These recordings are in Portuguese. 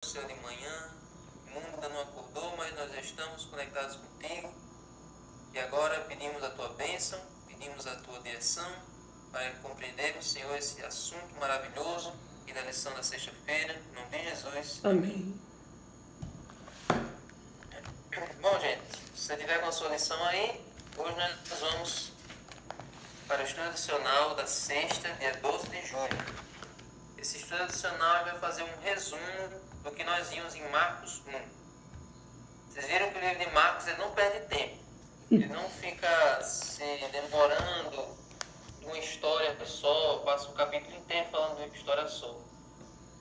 Céu de manhã, o mundo ainda não acordou, mas nós estamos conectados contigo. E agora pedimos a tua bênção, pedimos a tua direção para compreendermos, Senhor, esse assunto maravilhoso e da lição da sexta-feira. Em nome de Jesus. Amém. Bom, gente, se você tiver com a sua lição aí, hoje nós vamos para o estudo adicional da sexta, dia 12 de julho. Esse estudo adicional vai fazer um resumo do que nós vimos em Marcos 1. Vocês viram que o livro de Marcos ele não perde tempo. Ele não fica se demorando uma história só, passa o capítulo inteiro falando de uma história só.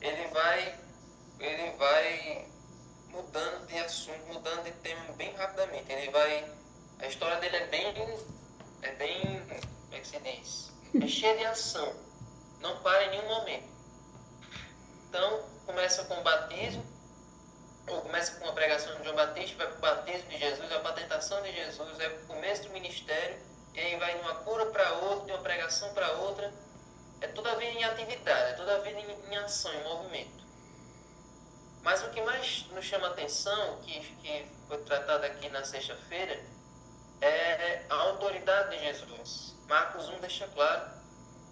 Ele vai mudando de assunto, mudando de tema bem rapidamente. A história dele é bem, como é que se diz? É cheia de ação. Não para em nenhum momento. Então, começa com o batismo, ou começa com a pregação de João Batista, vai para o batismo de Jesus, vai para a tentação de Jesus, vai para o começo do ministério, e aí vai de uma cura para outra, de uma pregação para outra. É toda a vida em atividade, é toda a vida em ação, em movimento. Mas o que mais nos chama a atenção, que foi tratado aqui na sexta-feira, é a autoridade de Jesus. Marcos 1 deixa claro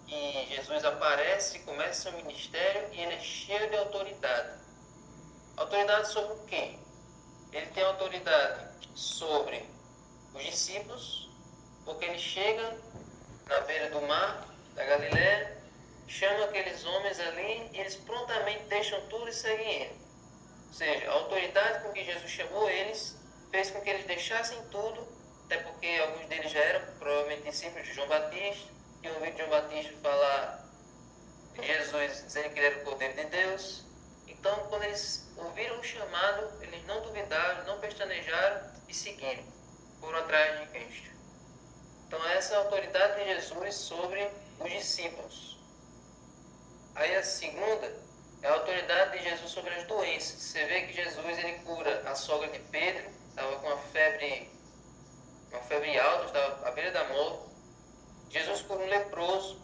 que Jesus aparece, começa seu ministério e ele é cheio de autoridade. Autoridade sobre o quê? Ele tem autoridade sobre os discípulos, porque ele chega na beira do mar da Galiléia, chama aqueles homens ali e eles prontamente deixam tudo e seguem ele. Ou seja, a autoridade com que Jesus chamou eles fez com que eles deixassem tudo, até porque alguns deles já eram provavelmente discípulos de João Batista, tinham ouvido João Batista falar de Jesus, dizendo que ele era o Cordeiro de Deus. Então, quando eles ouviram o chamado, eles não duvidaram, não pestanejaram e seguiram, foram atrás de Cristo. Então, essa é a autoridade de Jesus sobre os discípulos. Aí a segunda é a autoridade de Jesus sobre as doenças. Você vê que Jesus ele cura a sogra de Pedro, estava com uma febre alta, estava à beira da morte. Jesus cura um leproso,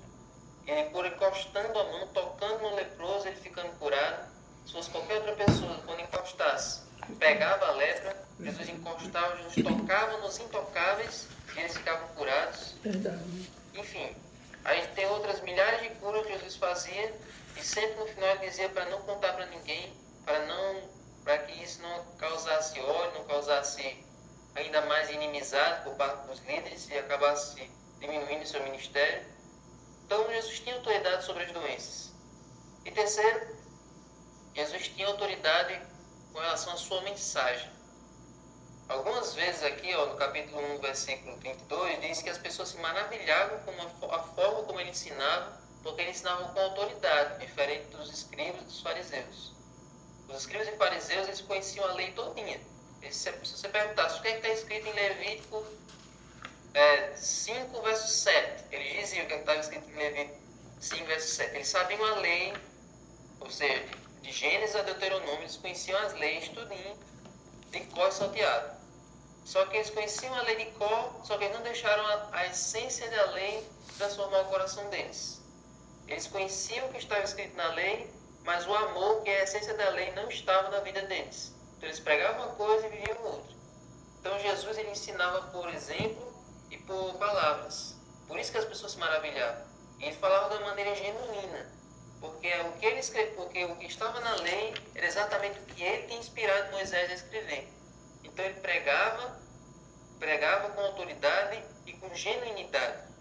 ele cura encostando a mão, tocando no leproso, ele ficando curado. Se fosse qualquer outra pessoa, quando encostasse, pegava a lepra, Jesus encostava, Jesus tocava nos intocáveis e eles ficavam curados. Verdade. Enfim, a gente tem outras milhares de curas que Jesus fazia e sempre no final ele dizia para não contar para ninguém, para que isso não causasse ódio, não causasse ainda mais inimizade por parte dos líderes e acabasse diminuindo seu ministério. Então Jesus tinha autoridade sobre as doenças. E terceiro, Jesus tinha autoridade com relação à sua mensagem. Algumas vezes aqui, no capítulo 1, versículo 32, diz que as pessoas se maravilhavam com a forma como ele ensinava, porque ele ensinava com autoridade, diferente dos escribas e dos fariseus. Os escribas e fariseus, eles conheciam a lei todinha. Se você perguntasse o que está escrito em Levítico 5, verso 7, eles diziam o que estava escrito em Levítico 5, verso 7. Eles sabiam a lei, ou seja, de Gênesis a Deuteronômio, eles conheciam as leis tudinho, de cor salteado. Só que eles conheciam a lei de cor, só que eles não deixaram a essência da lei transformar o coração deles. Eles conheciam o que estava escrito na lei, mas o amor, que é a essência da lei, não estava na vida deles. Então eles pregavam uma coisa e viviam outra. Então Jesus ele ensinava por exemplo e por palavras. Por isso que as pessoas se maravilhavam. E ele falava de uma maneira genuína. Porque o que estava na lei era exatamente o que ele tinha inspirado Moisés a escrever. Então ele pregava com autoridade e com genuinidade.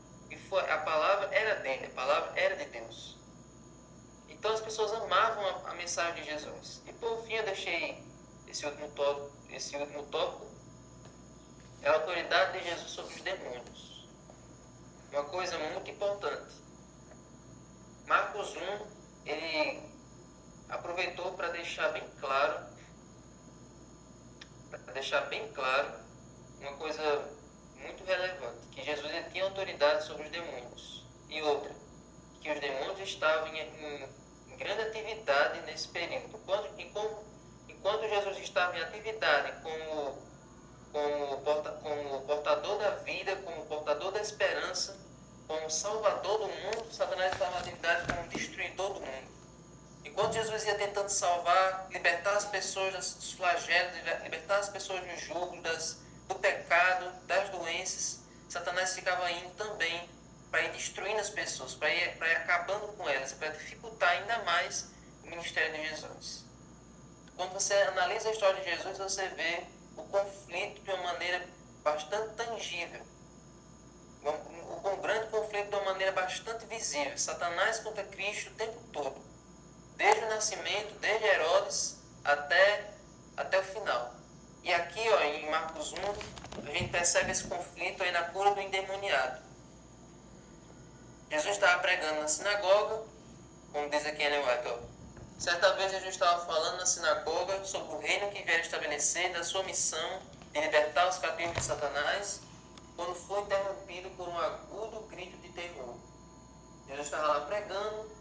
A palavra era dele, a palavra era de Deus. Então as pessoas amavam a mensagem de Jesus. E por fim eu deixei esse último tópico, é a autoridade de Jesus sobre os demônios. Uma coisa muito importante. Marcos 1, ele aproveitou para deixar bem claro uma coisa muito relevante, que Jesus ele tinha autoridade sobre os demônios. E outra, que os demônios estavam em grande atividade nesse período. Enquanto Jesus estava em atividade como portador da vida, como portador da esperança, como salvador do mundo, Satanás estava em atividade como destruidor do mundo. Enquanto Jesus ia tentando salvar, libertar as pessoas dos flagelos, libertar as pessoas do jugo, do pecado, das doenças, Satanás ficava indo também para ir destruindo as pessoas, para ir acabando com elas, para dificultar ainda mais o ministério de Jesus. Quando você analisa a história de Jesus, você vê o conflito de uma maneira bastante tangível, um grande conflito de uma maneira bastante visível. Satanás contra Cristo o tempo todo, desde o nascimento, desde Herodes até o final. E aqui, ó, em Marcos 1, a gente percebe esse conflito aí na cura do endemoniado. Jesus estava pregando na sinagoga, como diz aqui em Ellen White, ó. Certa vez Jesus estava falando na sinagoga sobre o reino que viera estabelecer, da sua missão de libertar os cativos de Satanás, quando foi interrompido por um agudo grito de terror. Jesus estava lá pregando,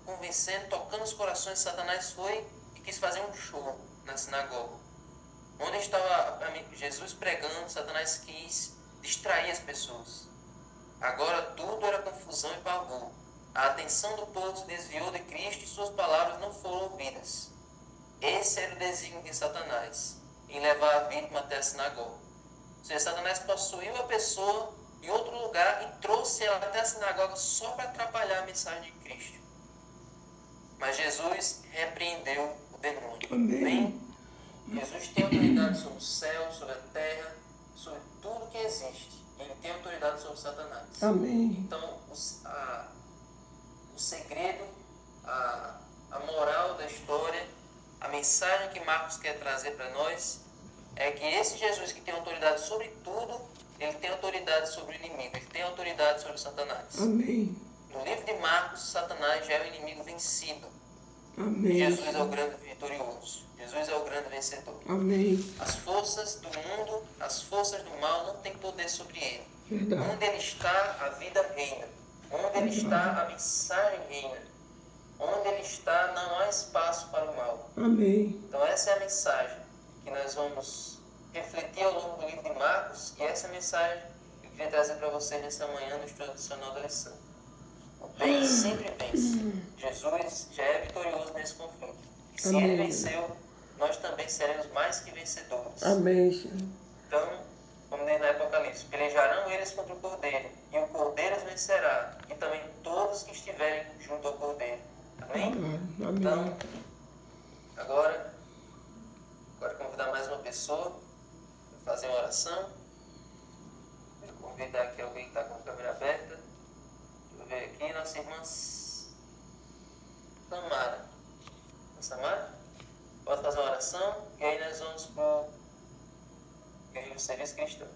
convencendo, tocando os corações. Satanás foi e quis fazer um show na sinagoga. Onde estava Jesus pregando, Satanás quis distrair as pessoas. Agora tudo era confusão e pavor. A atenção do povo se desviou de Cristo e suas palavras não foram ouvidas. Esse era o desígnio de Satanás, em levar a vítima até a sinagoga. Ou seja, Satanás possuiu a pessoa em outro lugar e trouxe ela até a sinagoga só para atrapalhar a mensagem de Cristo. Mas Jesus repreendeu o demônio. Amém? Jesus tem autoridade sobre o céu, sobre a terra, sobre tudo que existe. Ele tem autoridade sobre Satanás. Amém. Então, o segredo, a moral da história, a mensagem que Marcos quer trazer para nós é que esse Jesus que tem autoridade sobre tudo, ele tem autoridade sobre o inimigo, ele tem autoridade sobre Satanás. Amém. No livro de Marcos, Satanás já é o inimigo vencido. Amém. Jesus é o grande vitorioso. Jesus é o grande vencedor. Amém. As forças do mundo, as forças do mal não têm poder sobre ele. Verdade. Onde ele está, a vida reina. Onde ele está, a mensagem reina. Onde ele está, não há espaço para o mal. Amém. Então essa é a mensagem que nós vamos refletir ao longo do livro de Marcos, e essa é a mensagem que eu queria trazer para vocês nessa manhã no estudo adicional da lição. O bem sempre vence. Jesus já é vitorioso nesse conflito. E se Amém. ele venceu, nós também seremos mais que vencedores. Amém, Senhor. Então, como diz no Apocalipse, pelejarão eles contra o Cordeiro, e o Cordeiro os vencerá, e também todos que estiverem junto ao Cordeiro. Amém? Amém. Então, agora convidar mais uma pessoa para fazer uma oração. Vou convidar aqui alguém que está com a câmera aberta. Deixa eu ver aqui, nossa irmã Samara. Samara? Pode fazer uma oração e aí nós vamos para o serviço cristão.